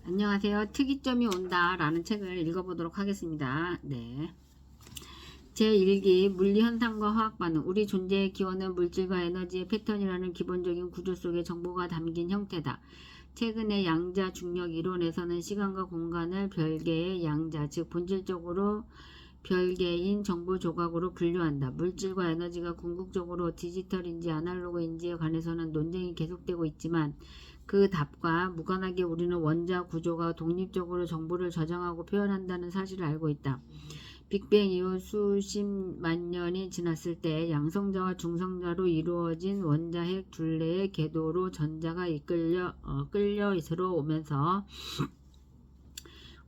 안녕하세요. 특이점이 온다 라는 책을 읽어보도록 하겠습니다. 네. 제1기 물리현상과 화학반응. 우리 존재의 기원은 물질과 에너지의 패턴이라는 기본적인 구조 속에 정보가 담긴 형태다. 최근의 양자 중력 이론에서는 시간과 공간을 별개의 양자, 즉 본질적으로 별개인 정보 조각으로 분류한다. 물질과 에너지가 궁극적으로 디지털인지 아날로그인지에 관해서는 논쟁이 계속되고 있지만 그 답과 무관하게 우리는 원자 구조가 독립적으로 정보를 저장하고 표현한다는 사실을 알고 있다. 빅뱅 이후 수십만 년이 지났을 때 양성자와 중성자로 이루어진 원자핵 둘레의 궤도로 전자가 끌려 들어오면서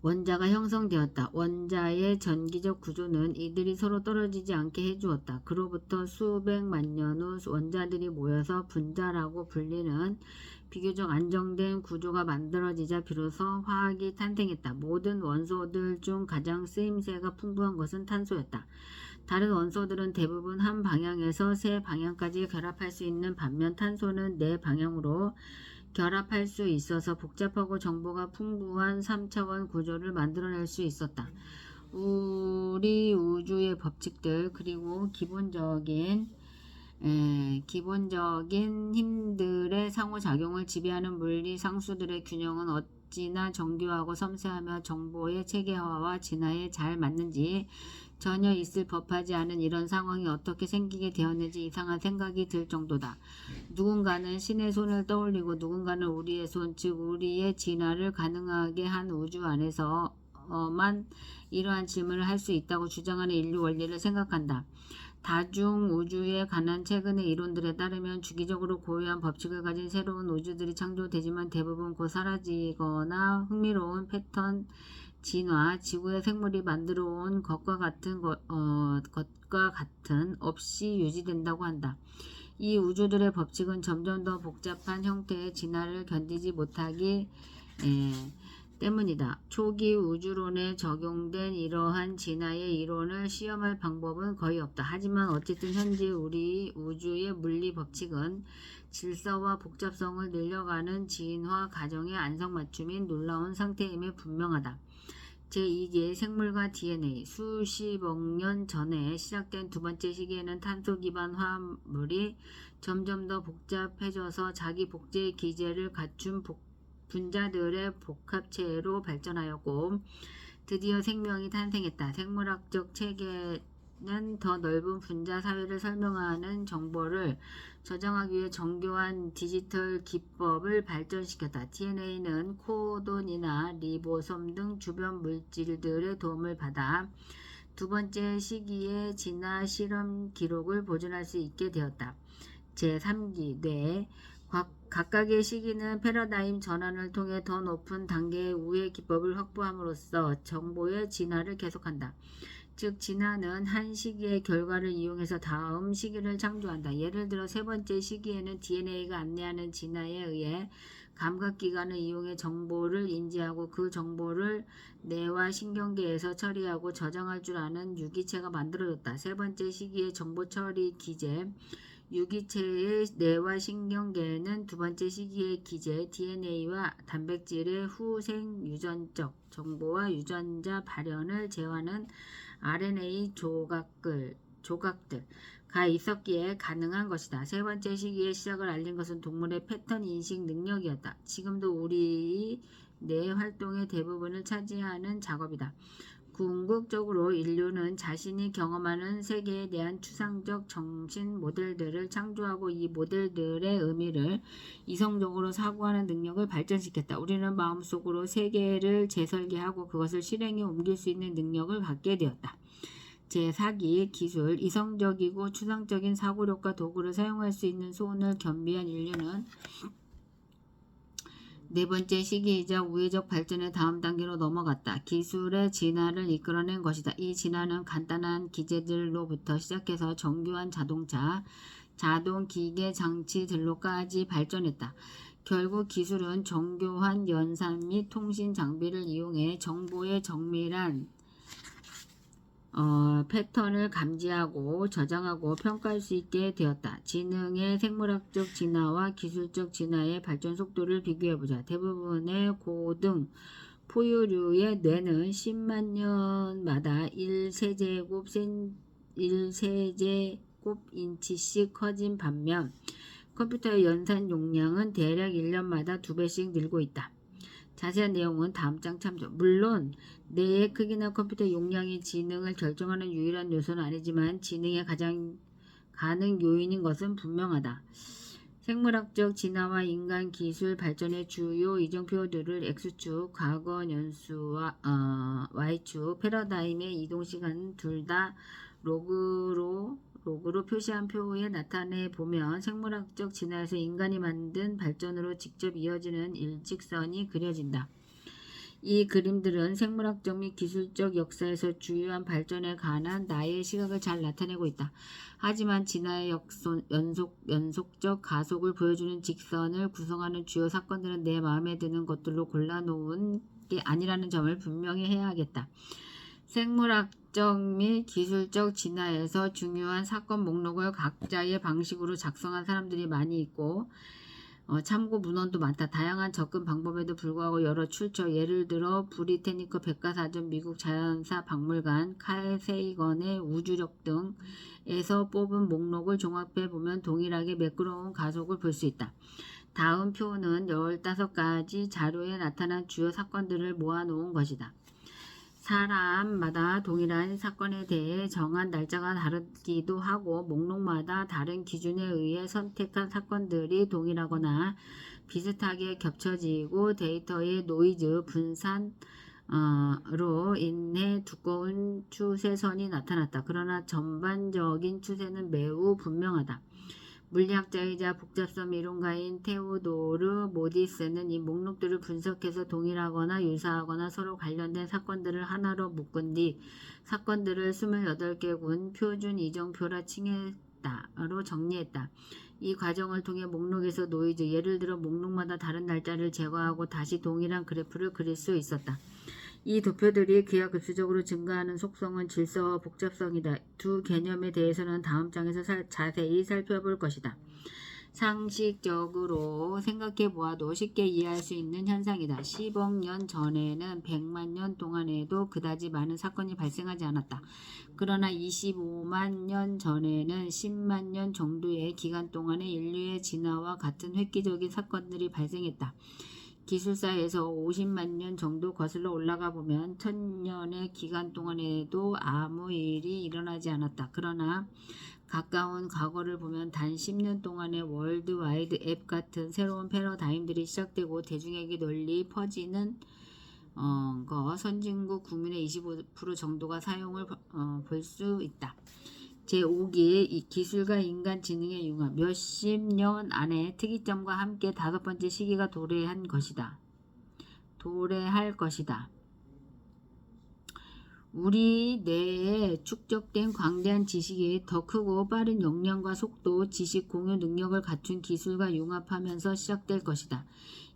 원자가 형성되었다. 원자의 전기적 구조는 이들이 서로 떨어지지 않게 해주었다. 그로부터 수백만 년 후 원자들이 모여서 분자라고 불리는 비교적 안정된 구조가 만들어지자 비로소 화학이 탄생했다. 모든 원소들 중 가장 쓰임새가 풍부한 것은 탄소였다. 다른 원소들은 대부분 한 방향에서 세 방향까지 결합할 수 있는 반면 탄소는 네 방향으로 결합할 수 있어서 복잡하고 정보가 풍부한 3차원 구조를 만들어낼 수 있었다. 우리 우주의 법칙들 그리고 기본적인 힘들의 상호작용을 지배하는 물리 상수들의 균형은 어찌나 정교하고 섬세하며 정보의 체계화와 진화에 잘 맞는지 전혀 있을 법하지 않은 이런 상황이 어떻게 생기게 되었는지 이상한 생각이 들 정도다. 누군가는 신의 손을 떠올리고 누군가는 우리의 손, 즉 우리의 진화를 가능하게 한 우주 안에서만 이러한 질문을 할 수 있다고 주장하는 인류 원리를 생각한다. 다중 우주에 관한 최근의 이론들에 따르면 주기적으로 고유한 법칙을 가진 새로운 우주들이 창조되지만 대부분 곧 사라지거나 흥미로운 패턴 진화, 지구의 생물이 만들어 온 것과 같은 없이 유지된다고 한다. 이 우주들의 법칙은 점점 더 복잡한 형태의 진화를 견디지 못하기 때문이다. 초기 우주론에 적용된 이러한 진화의 이론을 시험할 방법은 거의 없다. 하지만 어쨌든 현재 우리 우주의 물리 법칙은 질서와 복잡성을 늘려가는 진화 과정의 안성맞춤인 놀라운 상태임에 분명하다. 제2기 생물과 DNA. 수십억 년 전에 시작된 두 번째 시기에는 탄소 기반 화합물이 점점 더 복잡해져서 자기 복제 기제를 갖춘 분자들의 복합체로 발전하였고 드디어 생명이 탄생했다. 생물학적 체계는 더 넓은 분자 사회를 설명하는 정보를 저장하기 위해 정교한 디지털 기법을 발전시켰다. DNA는 코돈이나 리보솜 등 주변 물질들의 도움을 받아 두 번째 시기의 진화 실험 기록을 보존할 수 있게 되었다. 제3기 뇌. 각각의 시기는 패러다임 전환을 통해 더 높은 단계의 우회 기법을 확보함으로써 정보의 진화를 계속한다. 즉 진화는 한 시기의 결과를 이용해서 다음 시기를 창조한다. 예를 들어 세 번째 시기에는 DNA가 안내하는 진화에 의해 감각기관을 이용해 정보를 인지하고 그 정보를 뇌와 신경계에서 처리하고 저장할 줄 아는 유기체가 만들어졌다. 세 번째 시기의 정보 처리 기제 유기체의 뇌와 신경계는 두 번째 시기의 기제 DNA와 단백질의 후생 유전적 정보와 유전자 발현을 제어하는 RNA 조각들가 있었기에 가능한 것이다. 세 번째 시기의 시작을 알린 것은 동물의 패턴 인식 능력이었다. 지금도 우리 뇌 활동의 대부분을 차지하는 작업이다. 궁극적으로 인류는 자신이 경험하는 세계에 대한 추상적 정신 모델들을 창조하고 이 모델들의 의미를 이성적으로 사고하는 능력을 발전시켰다. 우리는 마음속으로 세계를 재설계하고 그것을 실행에 옮길 수 있는 능력을 갖게 되었다. 제4기 기술. 이성적이고 추상적인 사고력과 도구를 사용할 수 있는 손을 겸비한 인류는 네 번째 시기이자 우회적 발전의 다음 단계로 넘어갔다. 기술의 진화를 이끌어낸 것이다. 이 진화는 간단한 기제들로부터 시작해서 정교한 자동차, 자동 기계 장치들로까지 발전했다. 결국 기술은 정교한 연산 및 통신 장비를 이용해 정보의 정밀한 패턴을 감지하고 저장하고 평가할 수 있게 되었다. 지능의 생물학적 진화와 기술적 진화의 발전 속도를 비교해보자. 대부분의 고등 포유류의 뇌는 10만 년마다 1세제곱인치씩 커진 반면 컴퓨터의 연산 용량은 대략 1년마다 2배씩 늘고 있다. 자세한 내용은 다음 장 참조. 물론 뇌의 크기나 컴퓨터 용량이 지능을 결정하는 유일한 요소는 아니지만 지능의 가장 가능 요인인 것은 분명하다. 생물학적 진화와 인간 기술 발전의 주요 이정표들을 X축, 과거 연수와 Y축, 패러다임의 이동시간 둘 다 로그로 표시한 표에 나타내 보면 생물학적 진화에서 인간이 만든 발전으로 직접 이어지는 일직선이 그려진다. 이 그림들은 생물학적 및 기술적 역사에서 주요한 발전에 관한 나의 시각을 잘 나타내고 있다. 하지만 진화의 연속적 가속을 보여주는 직선을 구성하는 주요 사건들은 내 마음에 드는 것들로 골라놓은 게 아니라는 점을 분명히 해야 하겠다. 생물학적 및 기술적 진화에서 중요한 사건 목록을 각자의 방식으로 작성한 사람들이 많이 있고 참고 문헌도 많다. 다양한 접근 방법에도 불구하고 여러 출처, 예를 들어 브리테니커 백과사전, 미국 자연사 박물관, 칼 세이건의 우주력 등에서 뽑은 목록을 종합해 보면 동일하게 매끄러운 가속을 볼 수 있다. 다음 표는 15가지 자료에 나타난 주요 사건들을 모아놓은 것이다. 사람마다 동일한 사건에 대해 정한 날짜가 다르기도 하고 목록마다 다른 기준에 의해 선택한 사건들이 동일하거나 비슷하게 겹쳐지고 데이터의 노이즈 분산으로 인해 두꺼운 추세선이 나타났다. 그러나 전반적인 추세는 매우 분명하다. 물리학자이자 복잡성 이론가인 테오도르 모디스는 이 목록들을 분석해서 동일하거나 유사하거나 서로 관련된 사건들을 하나로 묶은 뒤 사건들을 28개군 표준 이정표라 칭했다로 정리했다. 이 과정을 통해 목록에서 노이즈, 예를 들어 목록마다 다른 날짜를 제거하고 다시 동일한 그래프를 그릴 수 있었다. 이 도표들이 기하급수적으로 증가하는 속성은 질서와 복잡성이다. 두 개념에 대해서는 다음 장에서 자세히 살펴볼 것이다. 상식적으로 생각해 보아도 쉽게 이해할 수 있는 현상이다. 10억 년 전에는 100만 년 동안에도 그다지 많은 사건이 발생하지 않았다. 그러나 25만 년 전에는 10만 년 정도의 기간 동안에 인류의 진화와 같은 획기적인 사건들이 발생했다. 기술사에서 50만 년 정도 거슬러 올라가 보면 1000년의 기간 동안에도 아무 일이 일어나지 않았다. 그러나 가까운 과거를 보면 단 10년 동안에 월드와이드 앱 같은 새로운 패러다임들이 시작되고 대중에게 널리 퍼지는 선진국 국민의 25% 정도가 사용을 볼 수 있다. 제5기 기술과 인간 지능의 융합. 몇십 년 안에 특이점과 함께 5번째 시기가 도래할 것이다. 우리 뇌에 축적된 광대한 지식이 더 크고 빠른 역량과 속도, 지식 공유 능력을 갖춘 기술과 융합하면서 시작될 것이다.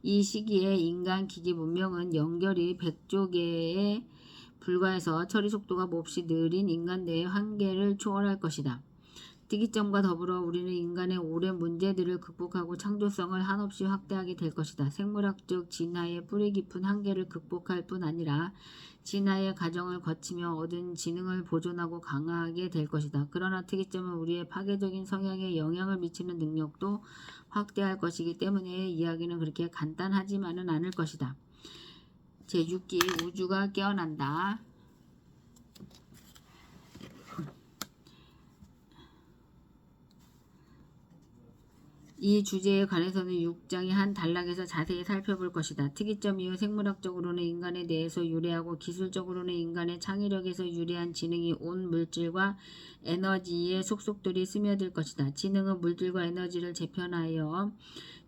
이 시기에 인간 기기 문명은 연결이 100조 개에 불과해서 처리 속도가 몹시 느린 인간 뇌의 한계를 초월할 것이다. 특이점과 더불어 우리는 인간의 오랜 문제들을 극복하고 창조성을 한없이 확대하게 될 것이다. 생물학적 진화의 뿌리 깊은 한계를 극복할 뿐 아니라 진화의 과정을 거치며 얻은 지능을 보존하고 강화하게 될 것이다. 그러나 특이점은 우리의 파괴적인 성향에 영향을 미치는 능력도 확대할 것이기 때문에 이야기는 그렇게 간단하지만은 않을 것이다. 제6기 우주가 깨어난다. 이 주제에 관해서는 6장의 한 단락에서 자세히 살펴볼 것이다. 특이점 이후 생물학적으로는 인간에 대해서 유래하고 기술적으로는 인간의 창의력에서 유래한 지능이 온 물질과 에너지의 속속들이 스며들 것이다. 지능은 물질과 에너지를 재편하여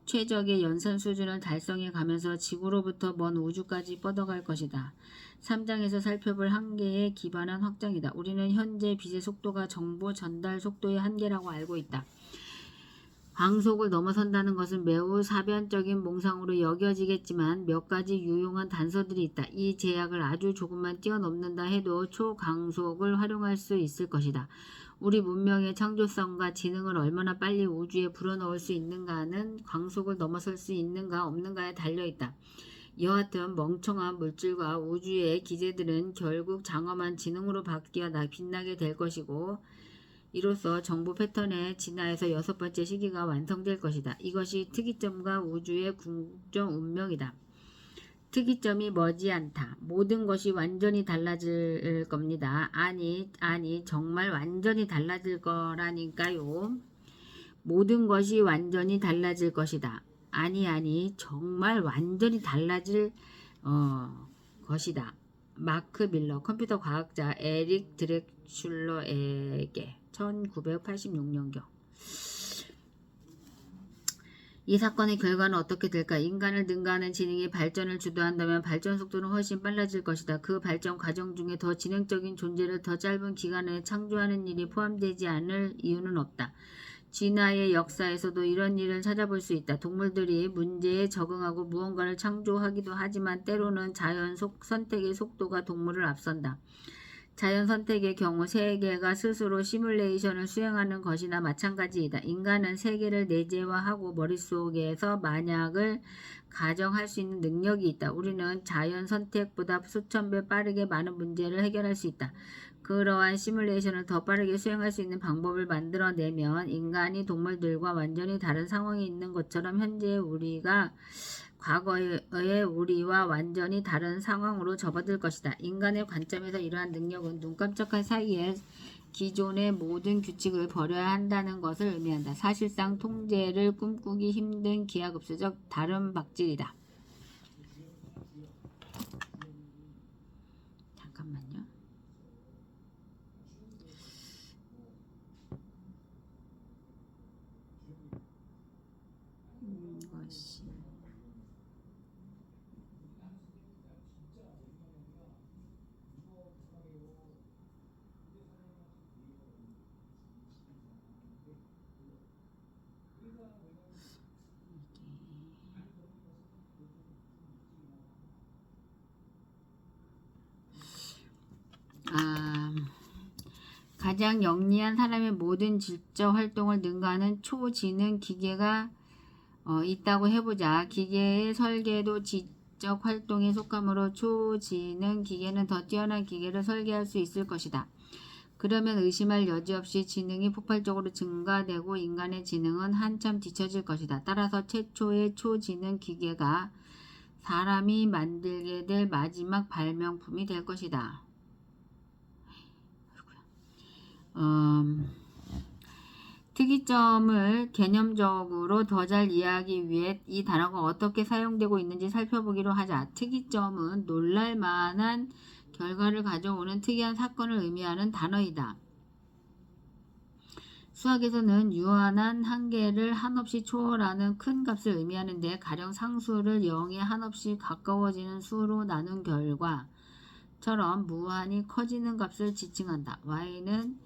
최적의 연산 수준을 달성해 가면서 지구로부터 먼 우주까지 뻗어갈 것이다. 3장에서 살펴볼 한계에 기반한 확장이다. 우리는 현재 빛의 속도가 정보 전달 속도의 한계라고 알고 있다. 광속을 넘어선다는 것은 매우 사변적인 몽상으로 여겨지겠지만 몇 가지 유용한 단서들이 있다. 이 제약을 아주 조금만 뛰어넘는다 해도 초광속을 활용할 수 있을 것이다. 우리 문명의 창조성과 지능을 얼마나 빨리 우주에 불어넣을 수 있는가는 광속을 넘어설 수 있는가 없는가에 달려있다. 여하튼 멍청한 물질과 우주의 기제들은 결국 장엄한 지능으로 바뀌어 빛나게 될 것이고 이로써 정보 패턴의 진화에서 6번째 시기가 완성될 것이다. 이것이 특이점과 우주의 궁정 운명이다. 특이점이 머지않다. 모든 것이 완전히 달라질 겁니다. 아니 정말 완전히 달라질 거라니까요. 모든 것이 완전히 달라질 것이다. 아니 정말 완전히 달라질 것이다. 마크 밀러 컴퓨터 과학자 에릭 드렉슐러에게 1986년경. 이 사건의 결과는 어떻게 될까? 인간을 능가하는 지능이 발전을 주도한다면 발전 속도는 훨씬 빨라질 것이다. 그 발전 과정 중에 더 지능적인 존재를 더 짧은 기간에 창조하는 일이 포함되지 않을 이유는 없다. 진화의 역사에서도 이런 일을 찾아볼 수 있다. 동물들이 문제에 적응하고 무언가를 창조하기도 하지만 때로는 자연 선택의 속도가 동물을 앞선다. 자연 선택의 경우 세계가 스스로 시뮬레이션을 수행하는 것이나 마찬가지이다. 인간은 세계를 내재화하고 머릿속에서 만약을 가정할 수 있는 능력이 있다. 우리는 자연 선택보다 수천 배 빠르게 많은 문제를 해결할 수 있다. 그러한 시뮬레이션을 더 빠르게 수행할 수 있는 방법을 만들어내면 인간이 동물들과 완전히 다른 상황에 있는 것처럼 현재의 우리가 과거의 우리와 완전히 다른 상황으로 접어들 것이다. 인간의 관점에서 이러한 능력은 눈 깜짝할 사이에 기존의 모든 규칙을 버려야 한다는 것을 의미한다. 사실상 통제를 꿈꾸기 힘든 기하급수적 다른 박질이다. 잠깐만요. 이것이 가장 영리한 사람의 모든 질적 활동을 능가하는 초지능 기계가 있다고 해보자. 기계의 설계도 지적 활동에 속하므로 초지능 기계는 더 뛰어난 기계를 설계할 수 있을 것이다. 그러면 의심할 여지 없이 지능이 폭발적으로 증가되고 인간의 지능은 한참 뒤처질 것이다. 따라서 최초의 초지능 기계가 사람이 만들게 될 마지막 발명품이 될 것이다. 특이점을 개념적으로 더 잘 이해하기 위해 이 단어가 어떻게 사용되고 있는지 살펴보기로 하자. 특이점은 놀랄만한 결과를 가져오는 특이한 사건을 의미하는 단어이다. 수학에서는 유한한 한계를 한없이 초월하는 큰 값을 의미하는데 가령 상수를 0에 한없이 가까워지는 수로 나눈 결과처럼 무한히 커지는 값을 지칭한다. y는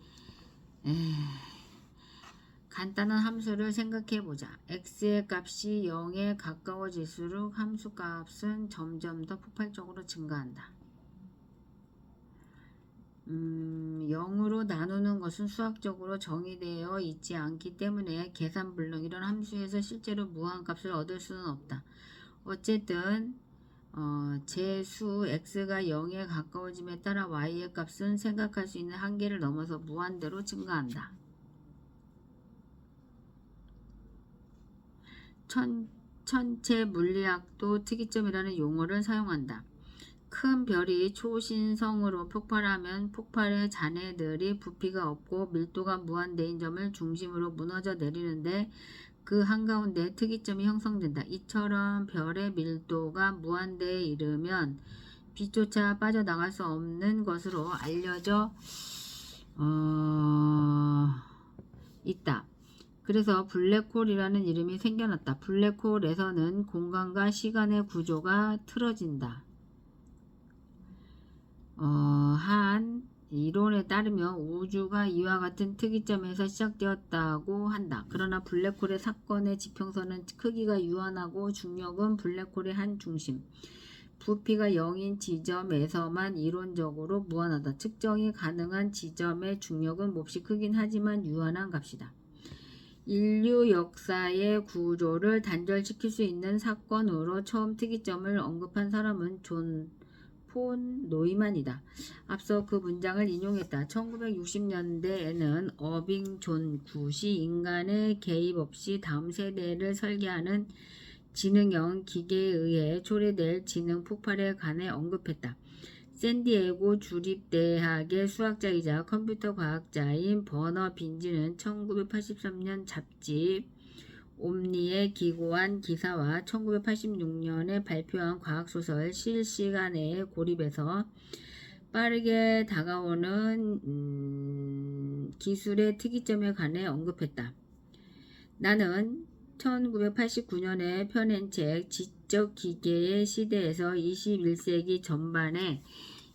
간단한 함수를 생각해보자. x의 값이 0에 가까워질수록 함수 값은 점점 더 폭발적으로 증가한다. 0으로 나누는 것은 수학적으로 정의되어 있지 않기 때문에 계산불능 이런 함수에서 실제로 무한값을 얻을 수는 없다. 어쨌든 제수 x가 0에 가까워짐에 따라 y의 값은 생각할 수 있는 한계를 넘어서 무한대로 증가한다. 천체 물리학도 특이점이라는 용어를 사용한다. 큰 별이 초신성으로 폭발하면 폭발의 잔해들이 부피가 없고 밀도가 무한대인 점을 중심으로 무너져 내리는데 그 한가운데 특이점이 형성된다. 이처럼 별의 밀도가 무한대에 이르면 빛조차 빠져나갈 수 없는 것으로 알려져 있다. 그래서 블랙홀이라는 이름이 생겨났다. 블랙홀에서는 공간과 시간의 구조가 틀어진다. 한 이론에 따르면 우주가 이와 같은 특이점에서 시작되었다고 한다. 그러나 블랙홀의 사건의 지평선은 크기가 유한하고 중력은 블랙홀의 한 중심, 부피가 0인 지점에서만 이론적으로 무한하다. 측정이 가능한 지점의 중력은 몹시 크긴 하지만 유한한 값이다. 인류 역사의 구조를 단절시킬 수 있는 사건으로 처음 특이점을 언급한 사람은 존 폰 노이만이다. 앞서 그 문장을 인용했다. 1960년대에는 어빙 존 굿이 인간의 개입 없이 다음 세대를 설계하는 지능형 기계에 의해 초래될 지능 폭발에 관해 언급했다. 샌디에고 주립대학의 수학자이자 컴퓨터 과학자인 버너 빈지는 1983년 잡지 옴니에 기고한 기사와 1986년에 발표한 과학소설 실시간의 고립에서 빠르게 다가오는 기술의 특이점에 관해 언급했다. 나는 1989년에 펴낸 책 지적기계의 시대에서 21세기 전반에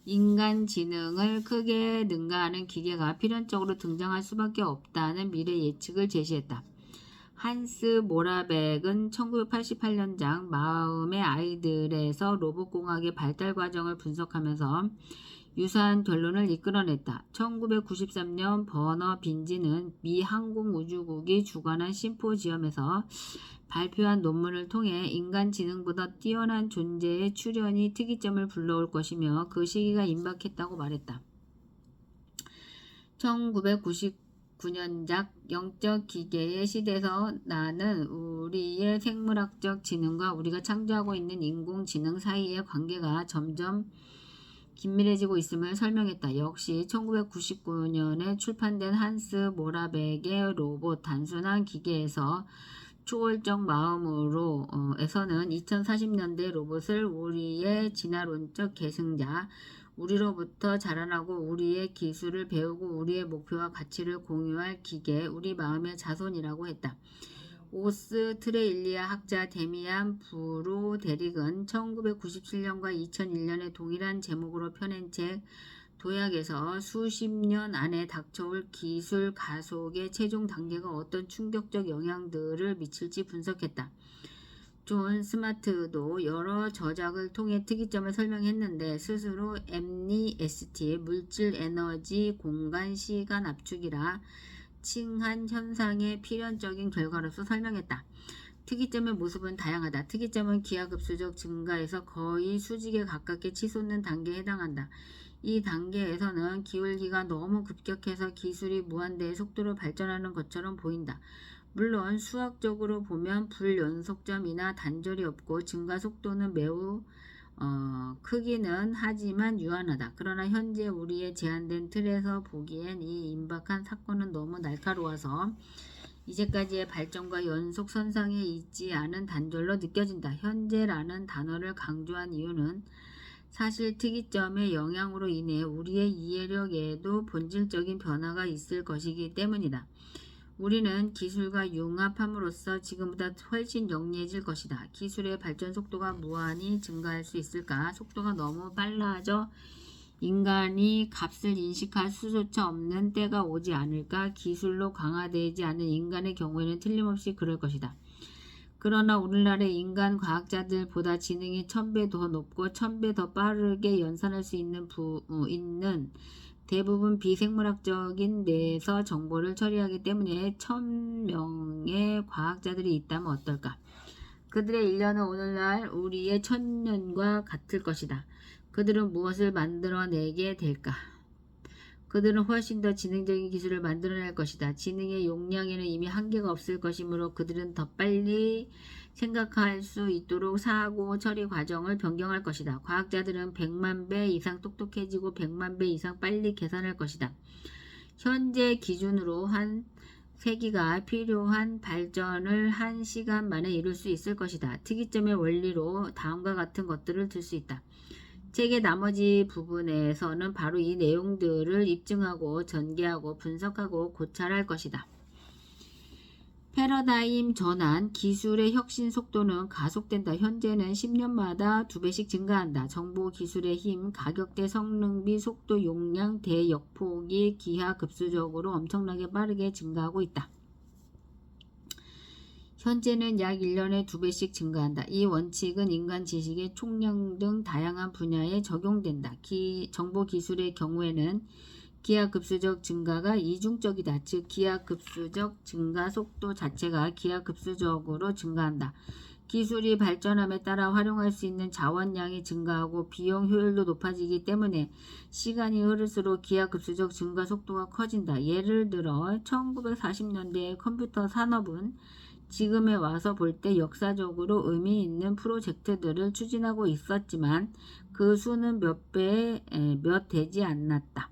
인간 지능을 크게 능가하는 기계가 필연적으로 등장할 수밖에 없다는 미래 예측을 제시했다. 한스 모라백은 1988년작 마음의 아이들에서 로봇공학의 발달 과정을 분석하면서 유사한 결론을 이끌어냈다. 1993년 버너 빈지는 미 항공우주국이 주관한 심포지엄에서 발표한 논문을 통해 인간 지능보다 뛰어난 존재의 출현이 특이점을 불러올 것이며 그 시기가 임박했다고 말했다. 1999년작 영적 기계의 시대에서 나는 우리의 생물학적 지능과 우리가 창조하고 있는 인공지능 사이의 관계가 점점 긴밀해지고 있음을 설명했다. 역시 1999년에 출판된 한스 모라백의 로봇 단순한 기계에서 초월적 마음으로 에서는 2040년대 로봇을 우리의 진화론적 계승자, 우리로부터 자라나고 우리의 기술을 배우고 우리의 목표와 가치를 공유할 기계, 우리 마음의 자손이라고 했다. 오스트레일리아 학자 데미안 브로데릭은 1997년과 2001년에 동일한 제목으로 펴낸 책 도약에서 수십 년 안에 닥쳐올 기술 가속의 최종 단계가 어떤 충격적 영향들을 미칠지 분석했다. 존 스마트도 여러 저작을 통해 특이점을 설명했는데 스스로 MNEST, 물질, 에너지, 공간, 시간 압축이라 칭한 현상의 필연적인 결과로서 설명했다. 특이점의 모습은 다양하다. 특이점은 기하급수적 증가에서 거의 수직에 가깝게 치솟는 단계에 해당한다. 이 단계에서는 기울기가 너무 급격해서 기술이 무한대의 속도로 발전하는 것처럼 보인다. 물론 수학적으로 보면 불연속점이나 단절이 없고 증가 속도는 매우 크기는 하지만 유한하다. 그러나 현재 우리의 제한된 틀에서 보기엔 이 임박한 사건은 너무 날카로워서 이제까지의 발전과 연속선상에 있지 않은 단절로 느껴진다. 현재라는 단어를 강조한 이유는 사실 특이점의 영향으로 인해 우리의 이해력에도 본질적인 변화가 있을 것이기 때문이다. 우리는 기술과 융합함으로써 지금보다 훨씬 영리해질 것이다. 기술의 발전 속도가 무한히 증가할 수 있을까? 속도가 너무 빨라져 인간이 값을 인식할 수조차 없는 때가 오지 않을까? 기술로 강화되지 않은 인간의 경우에는 틀림없이 그럴 것이다. 그러나 오늘날의 인간 과학자들보다 지능이 1000배 더 높고 1000배 더 빠르게 연산할 수 있는 대부분 비생물학적인 뇌에서 정보를 처리하기 때문에 1000명의 과학자들이 있다면 어떨까? 그들의 인류는 오늘날 우리의 1000년과 같을 것이다. 그들은 무엇을 만들어내게 될까? 그들은 훨씬 더 지능적인 기술을 만들어낼 것이다. 지능의 용량에는 이미 한계가 없을 것이므로 그들은 더 빨리 생각할 수 있도록 사고 처리 과정을 변경할 것이다. 과학자들은 100만 배 이상 똑똑해지고 100만 배 이상 빨리 계산할 것이다. 현재 기준으로 한 세기가 필요한 발전을 1시간 만에 이룰 수 있을 것이다. 특이점의 원리로 다음과 같은 것들을 들 수 있다. 책의 나머지 부분에서는 바로 이 내용들을 입증하고 전개하고 분석하고 고찰할 것이다. 패러다임 전환, 기술의 혁신 속도는 가속된다. 현재는 10년마다 2배씩 증가한다. 정보 기술의 힘, 가격대, 성능비, 속도, 용량, 대역폭이 기하급수적으로 엄청나게 빠르게 증가하고 있다. 현재는 약 1년에 2배씩 증가한다. 이 원칙은 인간 지식의 총량 등 다양한 분야에 적용된다. 정보 기술의 경우에는 기하급수적 증가가 이중적이다. 즉 기하급수적 증가 속도 자체가 기하급수적으로 증가한다. 기술이 발전함에 따라 활용할 수 있는 자원량이 증가하고 비용 효율도 높아지기 때문에 시간이 흐를수록 기하급수적 증가 속도가 커진다. 예를 들어 1940년대의 컴퓨터 산업은 지금에 와서 볼 때 역사적으로 의미 있는 프로젝트들을 추진하고 있었지만 그 수는 몇 되지 않았다.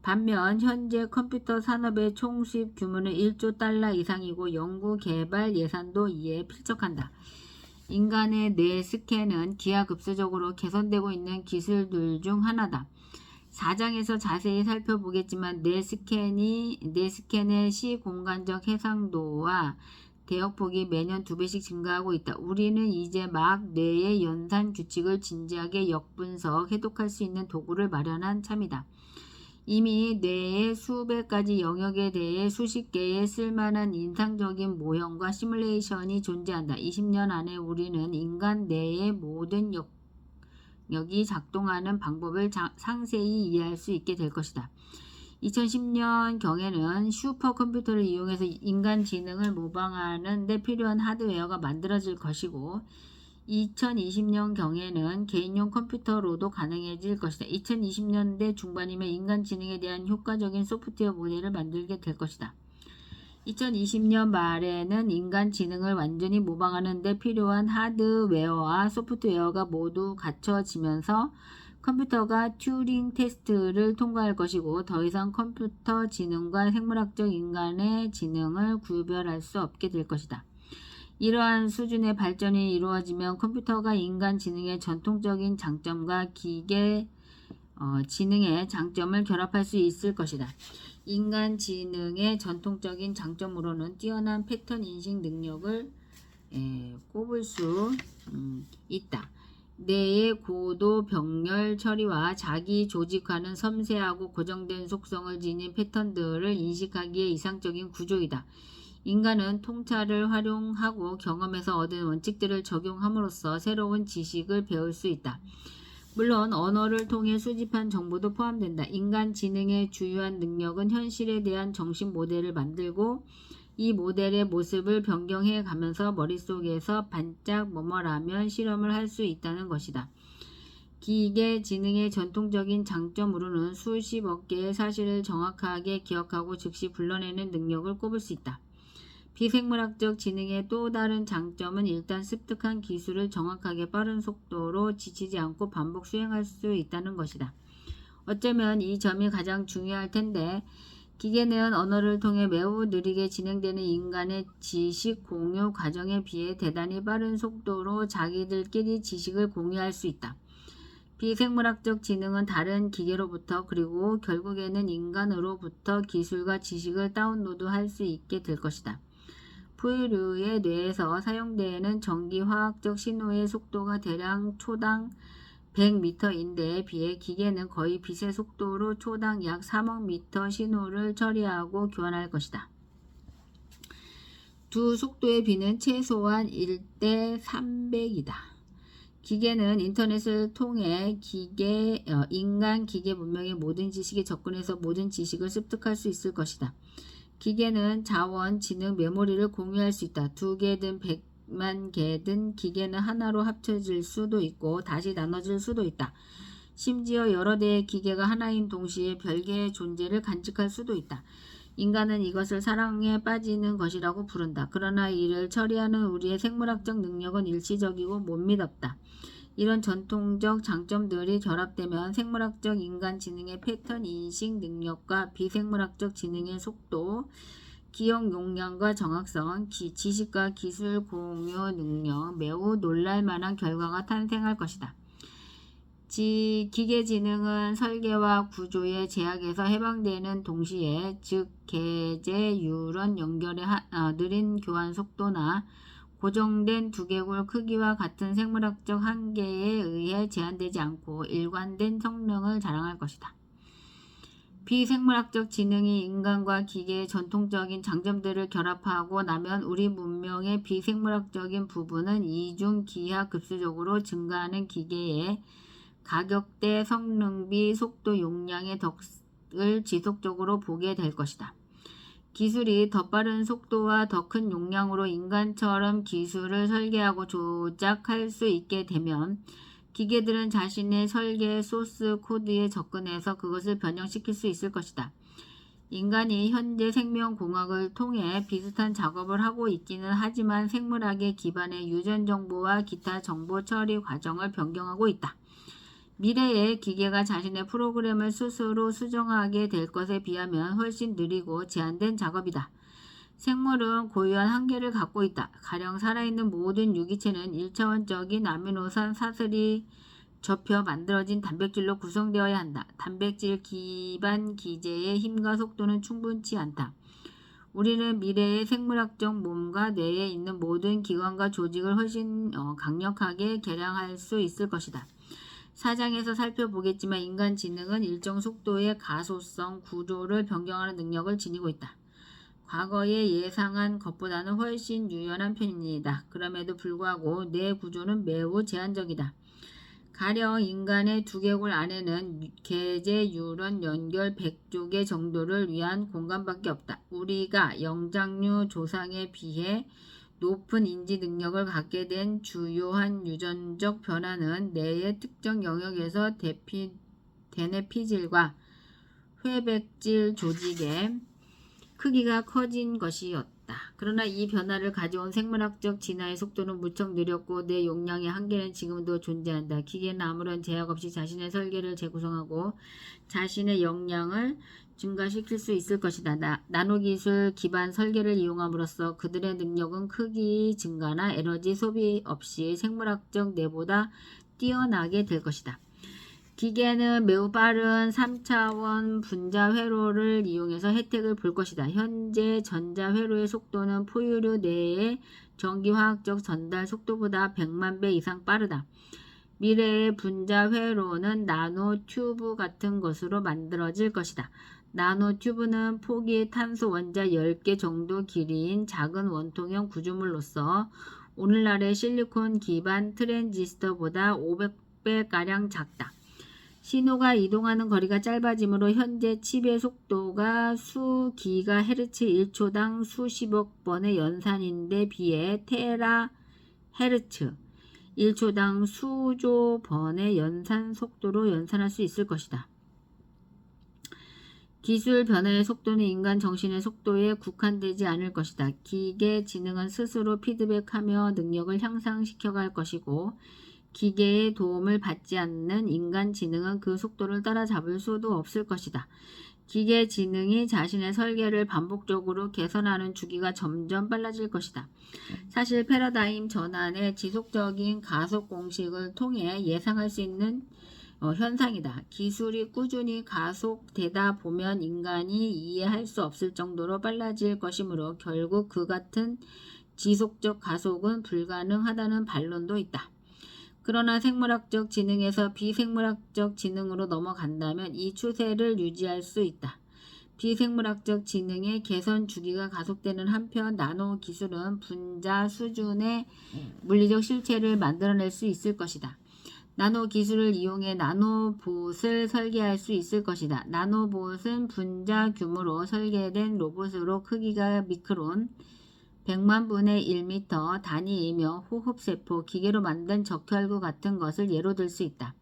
반면 현재 컴퓨터 산업의 총 수입 규모는 1조 달러 이상이고 연구 개발 예산도 이에 필적한다. 인간의 뇌 스캔은 기하급수적으로 개선되고 있는 기술들 중 하나다. 4장에서 자세히 살펴보겠지만 뇌 스캔의 시공간적 해상도와 대역폭이 매년 2배씩 증가하고 있다. 우리는 이제 막 뇌의 연산 규칙을 진지하게 역분석, 해독할 수 있는 도구를 마련한 참이다. 이미 뇌의 수백 가지 영역에 대해 수십 개의 쓸만한 인상적인 모형과 시뮬레이션이 존재한다. 20년 안에 우리는 인간 뇌의 모든 영역이 작동하는 방법을 상세히 이해할 수 있게 될 것이다. 2010년경에는 슈퍼컴퓨터를 이용해서 인간 지능을 모방하는 데 필요한 하드웨어가 만들어질 것이고 2020년경에는 개인용 컴퓨터로도 가능해질 것이다. 2020년대 중반이면 인간 지능에 대한 효과적인 소프트웨어 모델을 만들게 될 것이다. 2020년 말에는 인간 지능을 완전히 모방하는 데 필요한 하드웨어와 소프트웨어가 모두 갖춰지면서 컴퓨터가 튜링 테스트를 통과할 것이고 더 이상 컴퓨터 지능과 생물학적 인간의 지능을 구별할 수 없게 될 것이다. 이러한 수준의 발전이 이루어지면 컴퓨터가 인간 지능의 전통적인 장점과 기계 지능의 장점을 결합할 수 있을 것이다. 인간 지능의 전통적인 장점으로는 뛰어난 패턴 인식 능력을 꼽을 수 있다. 뇌의 고도 병렬 처리와 자기 조직화는 섬세하고 고정된 속성을 지닌 패턴들을 인식하기에 이상적인 구조이다. 인간은 통찰을 활용하고 경험에서 얻은 원칙들을 적용함으로써 새로운 지식을 배울 수 있다. 물론 언어를 통해 수집한 정보도 포함된다. 인간 지능의 주요한 능력은 현실에 대한 정신 모델을 만들고 이 모델의 모습을 변경해 가면서 머릿속에서 반짝 뭐뭐라면 실험을 할 수 있다는 것이다. 기계 지능의 전통적인 장점으로는 수십억 개의 사실을 정확하게 기억하고 즉시 불러내는 능력을 꼽을 수 있다. 비생물학적 지능의 또 다른 장점은 일단 습득한 기술을 정확하게 빠른 속도로 지치지 않고 반복 수행할 수 있다는 것이다. 어쩌면 이 점이 가장 중요할 텐데 기계는 언어를 통해 매우 느리게 진행되는 인간의 지식 공유 과정에 비해 대단히 빠른 속도로 자기들끼리 지식을 공유할 수 있다. 비생물학적 지능은 다른 기계로부터 그리고 결국에는 인간으로부터 기술과 지식을 다운로드할 수 있게 될 것이다. 포유류의 뇌에서 사용되는 전기화학적 신호의 속도가 대략 초당 100m인데 비해 기계는 거의 빛의 속도로 초당 약 3억 미터 신호를 처리하고 교환할 것이다. 두 속도의 비는 최소한 1대 300이다. 기계는 인터넷을 통해 인간 기계 문명의 모든 지식에 접근해서 모든 지식을 습득할 수 있을 것이다. 기계는 자원, 지능, 메모리를 공유할 수 있다. 2개든 100만 개든 기계는 하나로 합쳐질 수도 있고 다시 나눠질 수도 있다. 심지어 여러 대의 기계가 하나인 동시에 별개의 존재를 간직할 수도 있다. 인간은 이것을 사랑에 빠지는 것이라고 부른다. 그러나 이를 처리하는 우리의 생물학적 능력은 일시적이고 못 믿었다. 이런 전통적 장점들이 결합되면 생물학적 인간 지능의 패턴 인식 능력과 비생물학적 지능의 속도, 기억 용량과 정확성, 지식과 기술 공유 능력, 매우 놀랄만한 결과가 탄생할 것이다. 기계지능은 설계와 구조의 제약에서 해방되는 동시에 즉 계제 뉴런 연결의 느린 교환 속도나 고정된 두개골 크기와 같은 생물학적 한계에 의해 제한되지 않고 일관된 성능을 자랑할 것이다. 비생물학적 지능이 인간과 기계의 전통적인 장점들을 결합하고 나면 우리 문명의 비생물학적인 부분은 이중기하급수적으로 증가하는 기계의 가격대, 성능비, 속도, 용량의 덕을 지속적으로 보게 될 것이다. 기술이 더 빠른 속도와 더 큰 용량으로 인간처럼 기술을 설계하고 조작할 수 있게 되면 기계들은 자신의 설계 소스 코드에 접근해서 그것을 변형시킬 수 있을 것이다. 인간이 현재 생명공학을 통해 비슷한 작업을 하고 있기는 하지만 생물학의 기반의 유전 정보와 기타 정보 처리 과정을 변경하고 있다. 미래의 기계가 자신의 프로그램을 스스로 수정하게 될 것에 비하면 훨씬 느리고 제한된 작업이다. 생물은 고유한 한계를 갖고 있다. 가령 살아있는 모든 유기체는 1차원적인 아미노산 사슬이 접혀 만들어진 단백질로 구성되어야 한다. 단백질 기반 기제의 힘과 속도는 충분치 않다. 우리는 미래의 생물학적 몸과 뇌에 있는 모든 기관과 조직을 훨씬 강력하게 개량할 수 있을 것이다. 사장에서 살펴보겠지만 인간 지능은 일정 속도의 가소성 구조를 변경하는 능력을 지니고 있다. 과거에 예상한 것보다는 훨씬 유연한 편입니다. 그럼에도 불구하고 뇌 구조는 매우 제한적이다. 가령 인간의 두개골 안에는 계제 뉴런 연결 100조 정도를 위한 공간밖에 없다. 우리가 영장류 조상에 비해 높은 인지 능력을 갖게 된 주요한 유전적 변화는 뇌의 특정 영역에서 대뇌피질과 회백질 조직의 크기가 커진 것이었다. 그러나 이 변화를 가져온 생물학적 진화의 속도는 무척 느렸고 뇌 용량의 한계는 지금도 존재한다. 기계는 아무런 제약 없이 자신의 설계를 재구성하고 자신의 역량을 증가시킬 수 있을 것이다. 나노기술 기반 설계를 이용함으로써 그들의 능력은 크기 증가나 에너지 소비 없이 생물학적 뇌보다 뛰어나게 될 것이다. 기계는 매우 빠른 3차원 분자 회로를 이용해서 혜택을 볼 것이다. 현재 전자 회로의 속도는 포유류 내의 전기화학적 전달 속도보다 100만 배 이상 빠르다. 미래의 분자 회로는 나노 튜브 같은 것으로 만들어질 것이다. 나노 튜브는 폭이 탄소 원자 10개 정도 길이인 작은 원통형 구조물로서 오늘날의 실리콘 기반 트랜지스터보다 500배가량 작다. 신호가 이동하는 거리가 짧아지므로 현재 칩의 속도가 수 기가헤르츠 1초당 수십억 번의 연산인데 비해 테라헤르츠 1초당 수조 번의 연산 속도로 연산할 수 있을 것이다. 기술 변화의 속도는 인간 정신의 속도에 국한되지 않을 것이다. 기계 지능은 스스로 피드백하며 능력을 향상시켜갈 것이고 기계의 도움을 받지 않는 인간 지능은 그 속도를 따라잡을 수도 없을 것이다. 기계 지능이 자신의 설계를 반복적으로 개선하는 주기가 점점 빨라질 것이다. 사실 패러다임 전환의 지속적인 가속 공식을 통해 예상할 수 있는 현상이다. 기술이 꾸준히 가속되다 보면 인간이 이해할 수 없을 정도로 빨라질 것이므로 결국 그 같은 지속적 가속은 불가능하다는 반론도 있다. 그러나 생물학적 지능에서 비생물학적 지능으로 넘어간다면 이 추세를 유지할 수 있다. 비생물학적 지능의 개선 주기가 가속되는 한편 나노 기술은 분자 수준의 물리적 실체를 만들어낼 수 있을 것이다. 나노 기술을 이용해 나노봇을 설계할 수 있을 것이다. 나노봇은 분자 규모로 설계된 로봇으로 크기가 미크론 100만 분의 1m 단위이며 호흡세포, 기계로 만든 적혈구 같은 것을 예로 들 수 있다.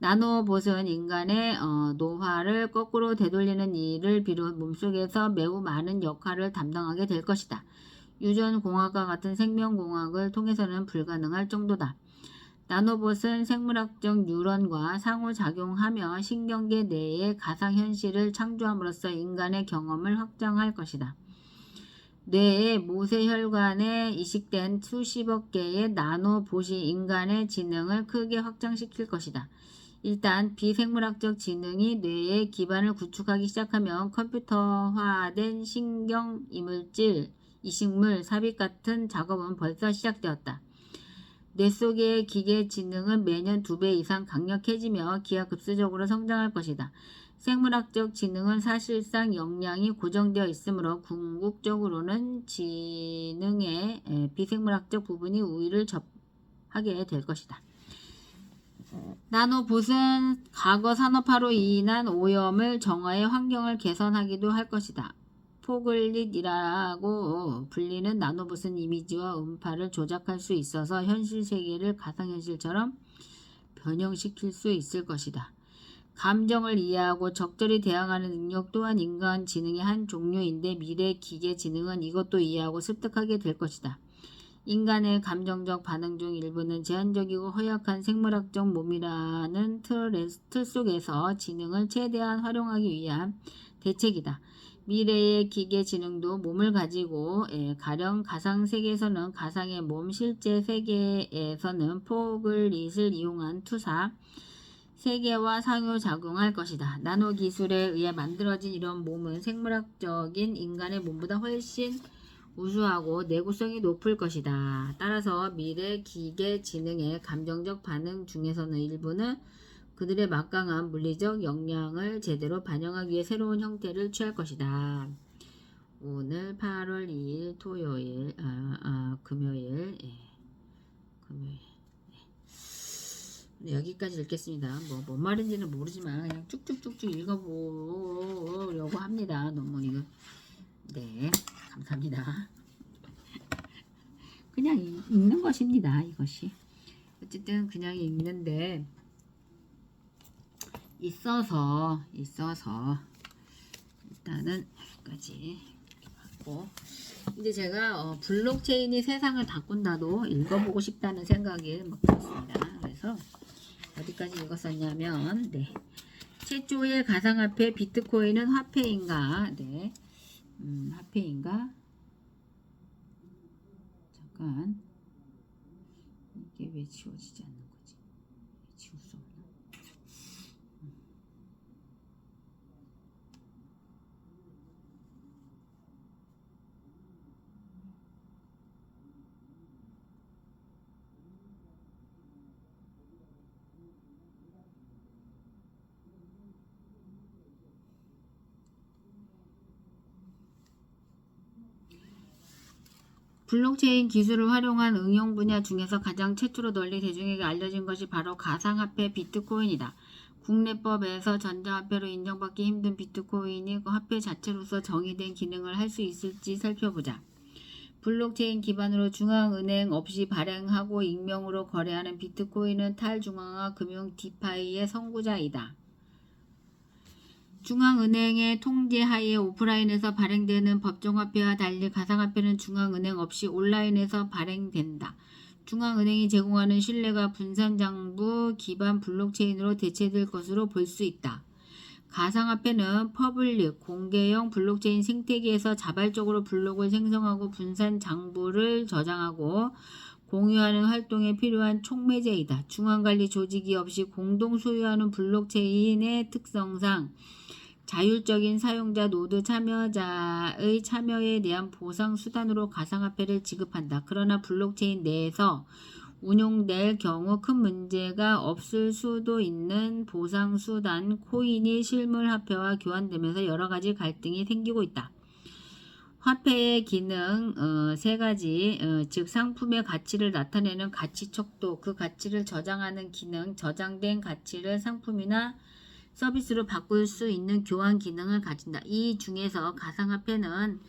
나노봇은 인간의 노화를 거꾸로 되돌리는 일을 비롯 몸속에서 매우 많은 역할을 담당하게 될 것이다. 유전공학과 같은 생명공학을 통해서는 불가능할 정도다. 나노봇은 생물학적 뉴런과 상호작용하며 신경계 내의 가상현실을 창조함으로써 인간의 경험을 확장할 것이다. 뇌의 모세혈관에 이식된 수십억 개의 나노봇이 인간의 지능을 크게 확장시킬 것이다. 일단 비생물학적 지능이 뇌의 기반을 구축하기 시작하면 컴퓨터화된 신경, 이물질, 이식물, 삽입 같은 작업은 벌써 시작되었다. 뇌 속의 기계 지능은 매년 2배 이상 강력해지며 기하급수적으로 성장할 것이다. 생물학적 지능은 사실상 역량이 고정되어 있으므로 궁극적으로는 지능의 비생물학적 부분이 우위를 접하게 될 것이다. 나노봇은 과거 산업화로 인한 오염을 정화해 환경을 개선하기도 할 것이다. 포글릿이라고 불리는 나노봇은 이미지와 음파를 조작할 수 있어서 현실 세계를 가상현실처럼 변형시킬 수 있을 것이다. 감정을 이해하고 적절히 대항하는 능력 또한 인간 지능의 한 종류인데 미래 기계 지능은 이것도 이해하고 습득하게 될 것이다. 인간의 감정적 반응 중 일부는 제한적이고 허약한 생물학적 몸이라는 틀 속에서 지능을 최대한 활용하기 위한 대책이다. 미래의 기계 지능도 몸을 가지고 가령 가상 세계에서는 가상의 몸, 실제 세계에서는 포글릿을 이용한 투사 세계와 상호작용할 것이다. 나노 기술에 의해 만들어진 이런 몸은 생물학적인 인간의 몸보다 훨씬 우수하고 내구성이 높을 것이다. 따라서 미래 기계 지능의 감정적 반응 중에서는 일부는 그들의 막강한 물리적 역량을 제대로 반영하기 위해 새로운 형태를 취할 것이다. 오늘 8월 2일 토요일, 금요일, 금요일. 네, 여기까지 읽겠습니다. 뭔 말인지는 모르지만 그냥 쭉쭉쭉쭉 읽어보려고 합니다. 너무 이거. 네, 감사합니다. 그냥 읽는 것입니다. 이것이. 어쨌든 그냥 읽는데 있어서 일단은 여기까지 하고 이제 제가 블록체인이 세상을 바꾼다도 읽어보고 싶다는 생각이 막 들었습니다. 그래서 어디까지 읽었었냐면 최초의 가상화폐 비트코인은 화폐인가? 화폐인가? 잠깐 이게 왜 지워지지 않는 거지? 지울 수 없나? 블록체인 기술을 활용한 응용 분야 중에서 가장 최초로 널리 대중에게 알려진 것이 바로 가상화폐 비트코인이다. 국내법에서 전자화폐로 인정받기 힘든 비트코인이 그 화폐 자체로서 정의된 기능을 할 수 있을지 살펴보자. 블록체인 기반으로 중앙은행 없이 발행하고 익명으로 거래하는 비트코인은 탈중앙화 금융 디파이의 선구자이다. 중앙은행의 통제 하에 오프라인에서 발행되는 법정화폐와 달리 가상화폐는 중앙은행 없이 온라인에서 발행된다. 중앙은행이 제공하는 신뢰가 분산장부 기반 블록체인으로 대체될 것으로 볼 수 있다. 가상화폐는 퍼블릭, 공개형 블록체인 생태계에서 자발적으로 블록을 생성하고 분산장부를 저장하고 공유하는 활동에 필요한 촉매제이다. 중앙관리 조직이 없이 공동 소유하는 블록체인의 특성상 자율적인 사용자 노드 참여자의 참여에 대한 보상 수단으로 가상화폐를 지급한다. 그러나 블록체인 내에서 운용될 경우 큰 문제가 없을 수도 있는 보상 수단 코인이 실물 화폐와 교환되면서 여러 가지 갈등이 생기고 있다. 화폐의 기능 세 가지, 즉 상품의 가치를 나타내는 가치 척도, 그 가치를 저장하는 기능, 저장된 가치를 상품이나 서비스로 바꿀 수 있는 교환 기능을 가진다. 이 중에서 가상화폐는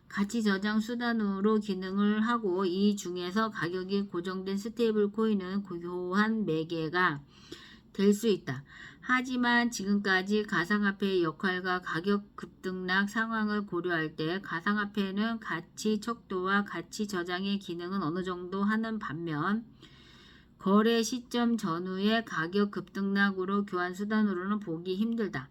가치 저장 수단으로 기능을 하고 이 중에서 가격이 고정된 스테이블 코인은 교환 매개가 될 수 있다. 하지만 지금까지 가상화폐의 역할과 가격 급등락 상황을 고려할 때 가상화폐는 가치 척도와 가치 저장의 기능은 어느 정도 하는 반면 거래 시점 전후의 가격 급등락으로 교환 수단으로는 보기 힘들다.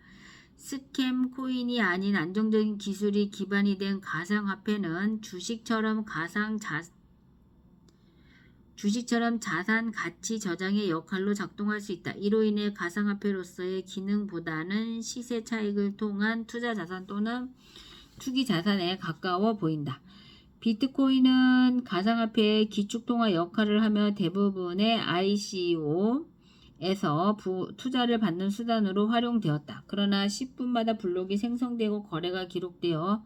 스캠 코인이 아닌 안정적인 기술이 기반이 된 가상화폐는 주식처럼 자산 가치 저장의 역할로 작동할 수 있다. 이로 인해 가상화폐로서의 기능보다는 시세 차익을 통한 투자 자산 또는 투기 자산에 가까워 보인다. 비트코인은 가상화폐의 기축통화 역할을 하며 대부분의 ICO에서 투자를 받는 수단으로 활용되었다. 그러나 10분마다 블록이 생성되고 거래가 기록되어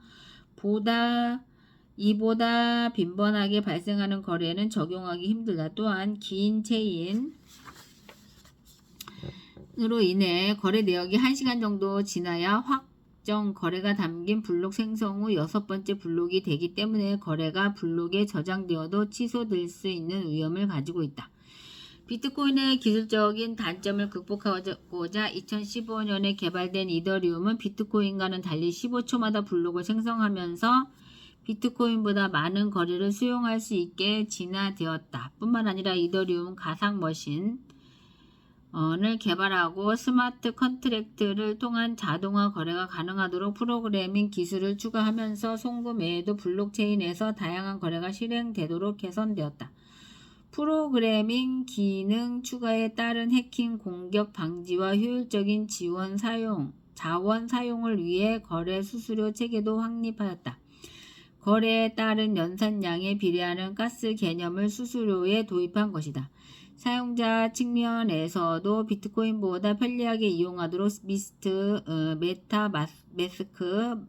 이보다 빈번하게 발생하는 거래에는 적용하기 힘들다. 또한 긴 체인으로 인해 거래 내역이 1시간 정도 지나야 확정 거래가 담긴 블록 생성 후 6번째 블록이 되기 때문에 거래가 블록에 저장되어도 취소될 수 있는 위험을 가지고 있다. 비트코인의 기술적인 단점을 극복하고자 2015년에 개발된 이더리움은 비트코인과는 달리 15초마다 블록을 생성하면서 비트코인보다 많은 거래를 수용할 수 있게 진화되었다. 뿐만 아니라 이더리움은 가상 머신을 개발하고 스마트 컨트랙트를 통한 자동화 거래가 가능하도록 프로그래밍 기술을 추가하면서 송금 외에도 블록체인에서 다양한 거래가 실행되도록 개선되었다. 프로그래밍 기능 추가에 따른 해킹 공격 방지와 효율적인 자원 사용을 위해 거래 수수료 체계도 확립하였다. 거래에 따른 연산량에 비례하는 가스 개념을 수수료에 도입한 것이다. 사용자 측면에서도 비트코인보다 편리하게 이용하도록 메타마스크,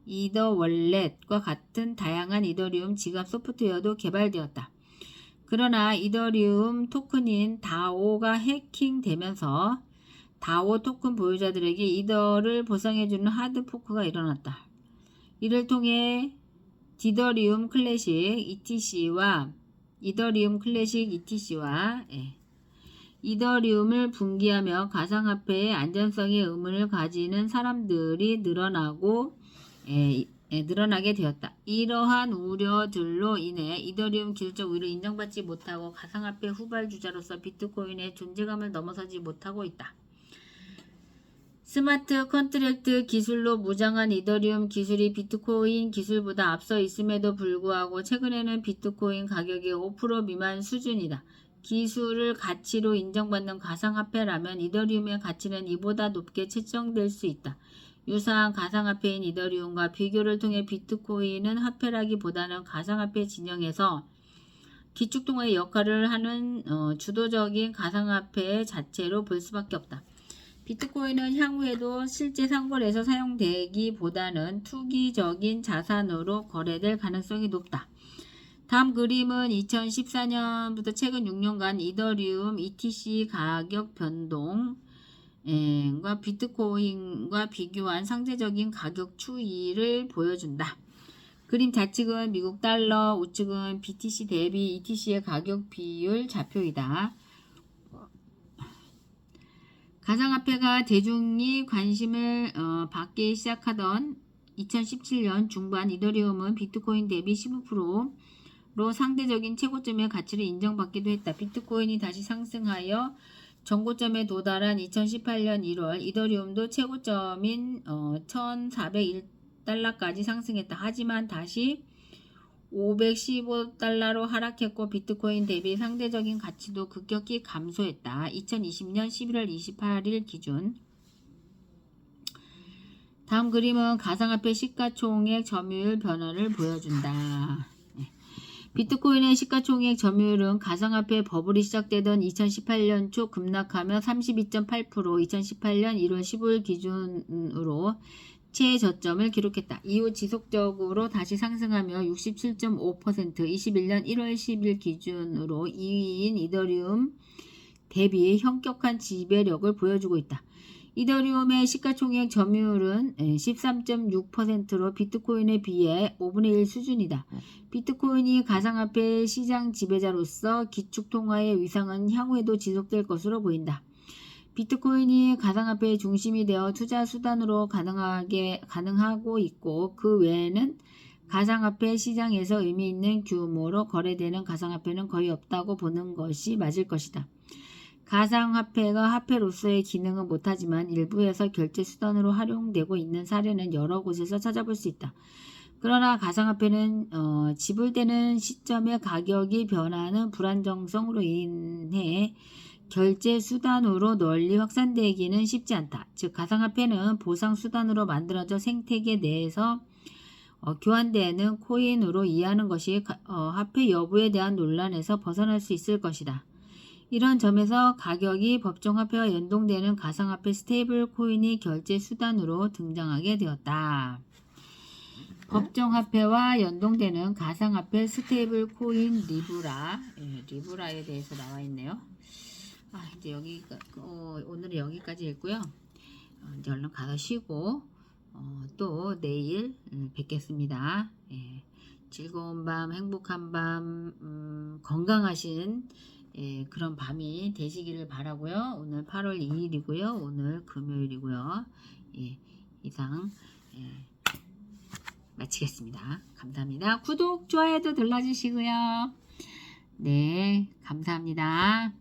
이더월렛과 같은 다양한 이더리움 지갑 소프트웨어도 개발되었다. 그러나 이더리움 토큰인 다오가 해킹되면서 다오 토큰 보유자들에게 이더를 보상해주는 하드 포크가 일어났다. 이를 통해 이더리움 클래식 ETC와 이더리움을 분기하며 가상화폐의 안전성에 의문을 가지는 사람들이 늘어나게 되었다. 이러한 우려들로 인해 이더리움 기술적 우위를 인정받지 못하고 가상화폐 후발주자로서 비트코인의 존재감을 넘어서지 못하고 있다. 스마트 컨트랙트 기술로 무장한 이더리움 기술이 비트코인 기술보다 앞서 있음에도 불구하고 최근에는 비트코인 가격의 5% 미만 수준이다. 기술을 가치로 인정받는 가상화폐라면 이더리움의 가치는 이보다 높게 책정될 수 있다. 유사한 가상화폐인 이더리움과 비교를 통해 비트코인은 화폐라기보다는 가상화폐 진영에서 기축통화의 역할을 하는 주도적인 가상화폐 자체로 볼 수밖에 없다. 비트코인은 향후에도 실제 상거래에서 사용되기보다는 투기적인 자산으로 거래될 가능성이 높다. 다음 그림은 2014년부터 최근 6년간 이더리움 ETC 가격 변동과 비트코인과 비교한 상대적인 가격 추이를 보여준다. 그림 좌측은 미국 달러, 우측은 BTC 대비 ETC의 가격 비율 좌표이다. 가상화폐가 대중이 관심을 받기 시작하던 2017년 중반 이더리움은 비트코인 대비 15%로 상대적인 최고점의 가치를 인정받기도 했다. 비트코인이 다시 상승하여 전고점에 도달한 2018년 1월 이더리움도 최고점인 1401달러까지 상승했다. 하지만 다시 515달러로 하락했고 비트코인 대비 상대적인 가치도 급격히 감소했다. 2020년 11월 28일 기준. 다음 그림은 가상화폐 시가총액 점유율 변화를 보여준다. 비트코인의 시가총액 점유율은 가상화폐 버블이 시작되던 2018년 초 급락하며 32.8%, 2018년 1월 15일 기준으로 최저점을 기록했다. 이후 지속적으로 다시 상승하며 67.5%, 21년 1월 10일 기준으로 2위인 이더리움 대비 현격한 지배력을 보여주고 있다. 이더리움의 시가총액 점유율은 13.6%로 비트코인에 비해 5분의 1 수준이다. 비트코인이 가상화폐 시장 지배자로서 기축통화의 위상은 향후에도 지속될 것으로 보인다. 비트코인이 가상화폐의 중심이 되어 투자 수단으로 가능하고 있고 그 외에는 가상화폐 시장에서 의미 있는 규모로 거래되는 가상화폐는 거의 없다고 보는 것이 맞을 것이다. 가상화폐가 화폐로서의 기능은 못하지만 일부에서 결제 수단으로 활용되고 있는 사례는 여러 곳에서 찾아볼 수 있다. 그러나 가상화폐는 지불되는 시점에 가격이 변하는 불안정성으로 인해 결제 수단으로 널리 확산되기는 쉽지 않다. 즉 가상화폐는 보상 수단으로 만들어져 생태계 내에서 교환되는 코인으로 이해하는 것이 화폐 여부에 대한 논란에서 벗어날 수 있을 것이다. 이런 점에서 가격이 법정화폐와 연동되는 가상화폐 스테이블 코인이 결제 수단으로 등장하게 되었다. 법정화폐와 연동되는 가상화폐 스테이블 코인 리브라, 리브라에 대해서 나와 있네요. 이제 오늘은 여기까지 읽고요. 이제 얼른 가서 쉬고 또 내일 뵙겠습니다. 즐거운 밤, 행복한 밤, 건강하신 그런 밤이 되시기를 바라고요. 오늘 8월 2일이고요. 오늘 금요일이고요. 이상 마치겠습니다. 감사합니다. 구독, 좋아요도 눌러주시고요. 네, 감사합니다.